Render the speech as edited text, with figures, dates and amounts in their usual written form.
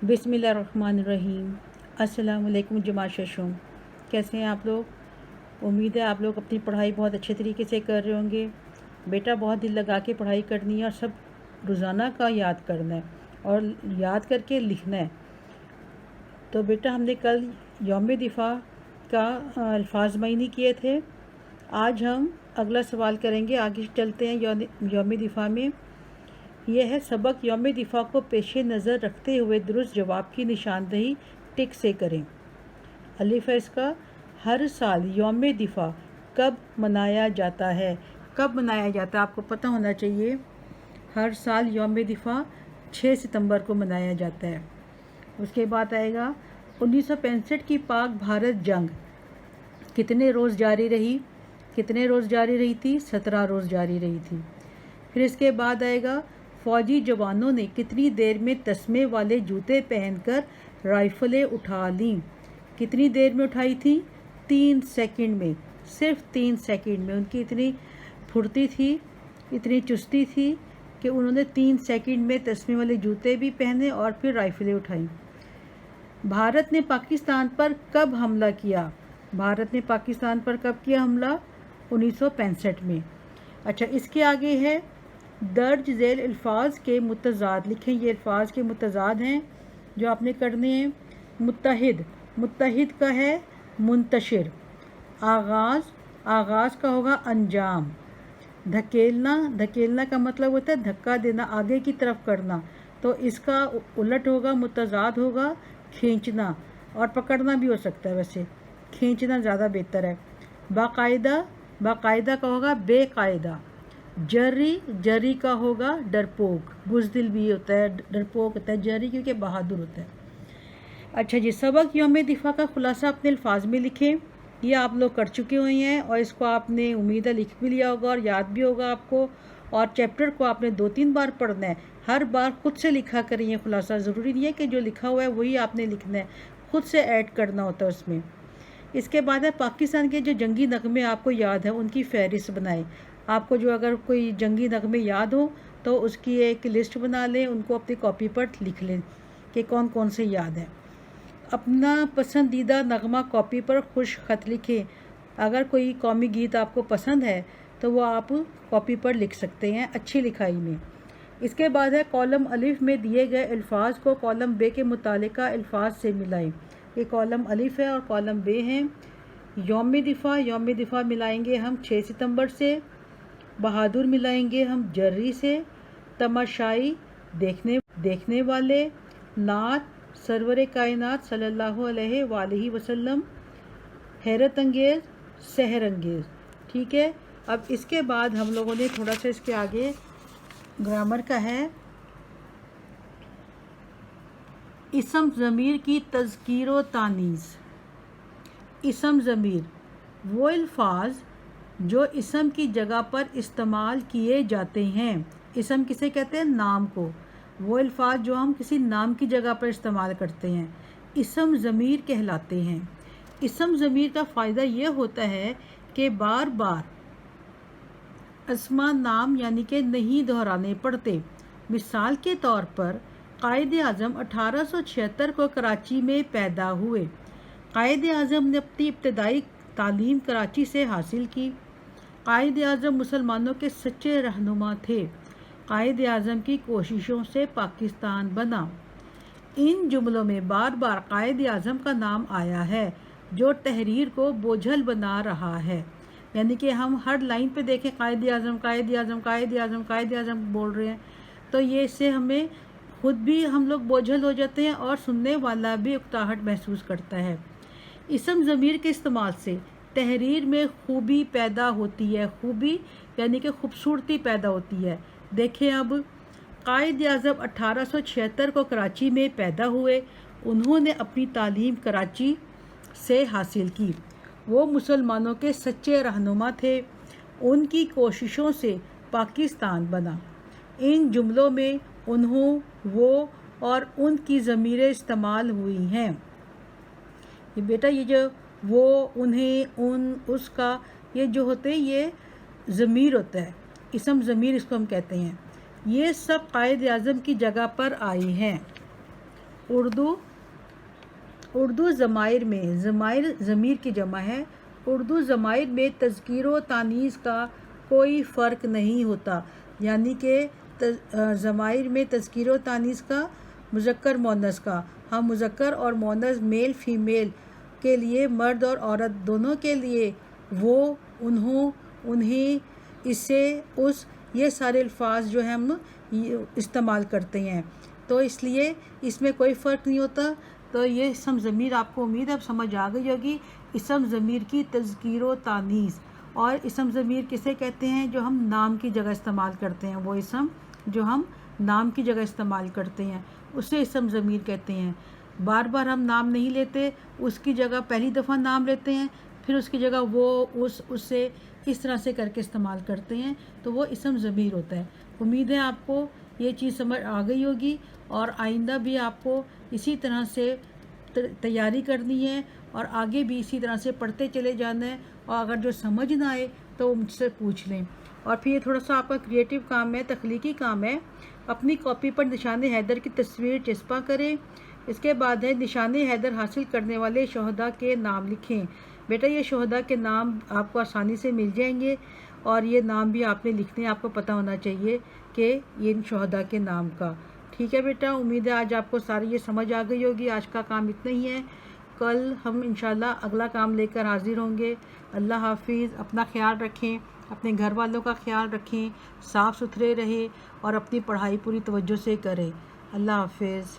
बिस्मिल्लाहिर्रहमानिर्रहीम। अस्सलाम वालेकुम जमात शशुम। कैसे हैं आप लोग? उम्मीद है आप लोग अपनी पढ़ाई बहुत अच्छे तरीके से कर रहे होंगे। बेटा बहुत दिल लगा के पढ़ाई करनी है और सब रोज़ाना का याद करना है और याद करके लिखना है। तो बेटा हमने कल यौम दिफ़ा का अल्फाज मईनी किए थे। आज हम अगला सवाल करेंगे। आगे चलते हैं यौम दिफ़ा में। यह है सबक यौम दिफ़ा को पेश नज़र रखते हुए दुरुस्त जवाब की निशानदही टिक से करें। अलिफ है इसका। हर साल यौम दिफ़ा कब मनाया जाता है? कब मनाया जाता है आपको पता होना चाहिए। हर साल यौम दिफ़ा 6 सितंबर को मनाया जाता है। उसके बाद आएगा 1965 की पाक भारत जंग कितने रोज़ जारी रही? कितने रोज़ जारी रही थी? 17 रोज़ जारी रही थी। फिर इसके बाद आएगा फ़ौजी जवानों ने कितनी देर में तस्मे वाले जूते पहनकर राइफ़लें उठा लीं? कितनी देर में उठाई थी? 3 सेकंड में। सिर्फ 3 सेकंड में। उनकी इतनी फुर्ती थी, इतनी चुस्ती थी कि उन्होंने 3 सेकंड में तस्मे वाले जूते भी पहने और फिर राइफ़लें उठाईं। भारत ने पाकिस्तान पर कब हमला किया? भारत ने पाकिस्तान पर कब किया हमला? 1965 में। अच्छा, इसके आगे है दर्ज झेल अल्फाज के मुतज़ाद लिखें। ये अल्फाज के मुतज़ाद हैं जो आपने करने हैं। मुत्तहिद, मुत्तहिद का है मुंतशिर। आगाज़, आगाज़ का होगा अंजाम। धकेलना, धकेलना का मतलब होता है धक्का देना, आगे की तरफ करना, तो इसका उलट होगा, मुतज़ाद होगा खींचना, और पकड़ना भी हो सकता है, वैसे खींचना ज़्यादा बेहतर है। बाकायदा, बाकायदा का होगा बेकायदा। जर्री, जर्री का होगा डरपोक, बुज़दिल भी होता है, डरपोक होता है जर्री क्योंकि बहादुर होता है। अच्छा जी, सबक यौम दिफ़ा का खुलासा अपने अल्फाज में लिखें। ये आप लोग कर चुके हुए हैं और इसको आपने उम्मीद है लिख भी लिया होगा और याद भी होगा आपको। और चैप्टर को आपने 2-3 बार पढ़ना है। हर बार खुद से लिखा करें ये खुलासा। ज़रूरी नहीं है कि जो लिखा हुआ है वही आपने लिखना है, खुद से ऐड करना होता है उसमें। इसके बाद है पाकिस्तान के जो जंगी नगमे आपको याद है उनकी फ़हरिस्त बनाएं। आपको जो अगर कोई जंगी नगमे याद हो तो उसकी एक लिस्ट बना लें, उनको अपनी कॉपी पर लिख लें कि कौन कौन से याद है। अपना पसंदीदा नगमा कॉपी पर खुश ख़त लिखें। अगर कोई कौमी गीत आपको पसंद है तो वो आप कॉपी पर लिख सकते हैं अच्छी लिखाई में। इसके बाद है कॉलम अलिफ में दिए गए अल्फाज को कॉलम बे के मुतालिका अल्फाज से मिलाएं। ये कॉलम अलिफ है और कॉलम बे हैं। यौम दिफ़ा, यौम दिफ़ा मिलाएंगे हम 6 सितंबर से। बहादुर मिलाएंगे हम जर्री से। तमाशाई, देखने वाले। नात, सरवर कायनात सल्लल्लाहु अलैहि वसल्लम। हैरत अंगेज़, सहर अंगेज़। ठीक है। अब इसके बाद हम लोगों ने थोड़ा सा इसके आगे ग्रामर का है। इसम ज़मीर की तज़कीर व तानीस। इसम ज़मीर वो अल्फाज जो इसम की जगह पर इस्तेमाल किए जाते हैं। इसम किसे कहते हैं? नाम को। वो अल्फाज जो हम किसी नाम की जगह पर इस्तेमाल करते हैं इसम ज़मीर कहलाते हैं। इसम ज़मीर का फ़ायदा ये होता है कि बार बार अस्मा नाम यानी कि नहीं दोहराने पड़ते। मिसाल के तौर पर कायद आज़म 1876 को कराची में पैदा हुए। कायद आज़म ने अपनी इब्तदाई तालीम कराची से हासिल की। कायद आज़म मुसलमानों के सच्चे रहनुमा थे। कायद आज़म की कोशिशों से पाकिस्तान बना। इन जुमलों में बार बार कायद आज़म का नाम आया है जो तहरीर को बोझल बना रहा है। यानी कि हम हर लाइन पे देखें कायद आज़म, कायद आज़म, कायद आज़म, कायद आज़म बोल रहे हैं, तो ये इससे हमें खुद भी हम लोग बोझल हो जाते हैं और सुनने वाला भी उकताहट महसूस करता है। इसम ज़मीर के इस्तेमाल से तहरीर में खूबी पैदा होती है। खूबी यानी कि खूबसूरती पैदा होती है। देखें अब, कायद आज़म 1876 को कराची में पैदा हुए। उन्होंने अपनी तालीम कराची से हासिल की। वो मुसलमानों के सच्चे रहनुमा थे। उनकी कोशिशों से पाकिस्तान बना। इन जुमलों में उन्हों, वो और उनकी ज़मीरें इस्तेमाल हुई हैं। ये बेटा ये जो वो, उन्हें, उन, उसका, ये जो होते हैं ये ज़मीर होता है। इसम ज़मीर इसको हम कहते हैं। ये सब कायद आज़म की जगह पर आई हैं। اردو ضمائر میں، ضمائر ضمیر کی جمع ہے، اردو ضمائر میں تذکیر و تانیث کا کوئی فرق نہیں ہوتا، یعنی کہ ضمائر میں تذکیر و تانیث کا، مذکر مؤنث کا، ہم مذکر اور مؤنث میل فیمیل کے لیے، مرد اور عورت دونوں کے لیے، وہ، انہوں، انہیں، اس سے، اس، یہ سارے الفاظ جو ہیں ہم استعمال کرتے ہیں، تو اس لیے اس میں کوئی فرق نہیں ہوتا۔ تو یہ اسم ضمیر آپ کو امید اب سمجھ آ گئی ہوگی، اسم ضمیر کی تذکیر و تانیث۔ اور اسم ضمیر کسے کہتے ہیں؟ جو ہم نام کی جگہ استعمال کرتے ہیں، وہ اسم جو ہم نام کی جگہ استعمال کرتے ہیں اسے اسم ضمیر کہتے ہیں۔ بار بار ہم نام نہیں لیتے، اس کی جگہ پہلی دفعہ نام لیتے ہیں، پھر اس کی جگہ وہ، اس سے، اس طرح سے کر کے استعمال کرتے ہیں، تو وہ اسم ضمیر ہوتا ہے۔ امید ہے آپ کو یہ چیز سمجھ آ گئی ہوگی، اور آئندہ بھی آپ کو اسی طرح سے تیاری کرنی ہے، اور آگے بھی اسی طرح سے پڑھتے چلے جانا ہے، اور اگر جو سمجھ نہ آئے تو مجھ سے پوچھ لیں۔ اور پھر یہ تھوڑا سا آپ کا کریٹیو کام ہے، تخلیقی کام ہے، اپنی کاپی پر نشان حیدر کی تصویر چسپاں کریں، اس کے بعد ہے نشان حیدر حاصل کرنے والے شہداء کے نام لکھیں۔ بیٹا یہ شہداء کے نام آپ کو آسانی سے مل جائیں گے، اور یہ نام بھی آپ نے لکھنے، آپ کو پتہ ہونا چاہیے کہ یہ ان شہداء کے نام کا۔ ٹھیک ہے بیٹا، امید ہے آج آپ کو ساری یہ سمجھ آ گئی ہوگی۔ آج کا کام اتنا ہی ہے، کل ہم انشاءاللہ اگلا کام لے کر حاضر ہوں گے۔ اللہ حافظ، اپنا خیال رکھیں، اپنے گھر والوں کا خیال رکھیں، صاف ستھرے رہیں، اور اپنی پڑھائی پوری توجہ سے کریں۔ اللہ حافظ۔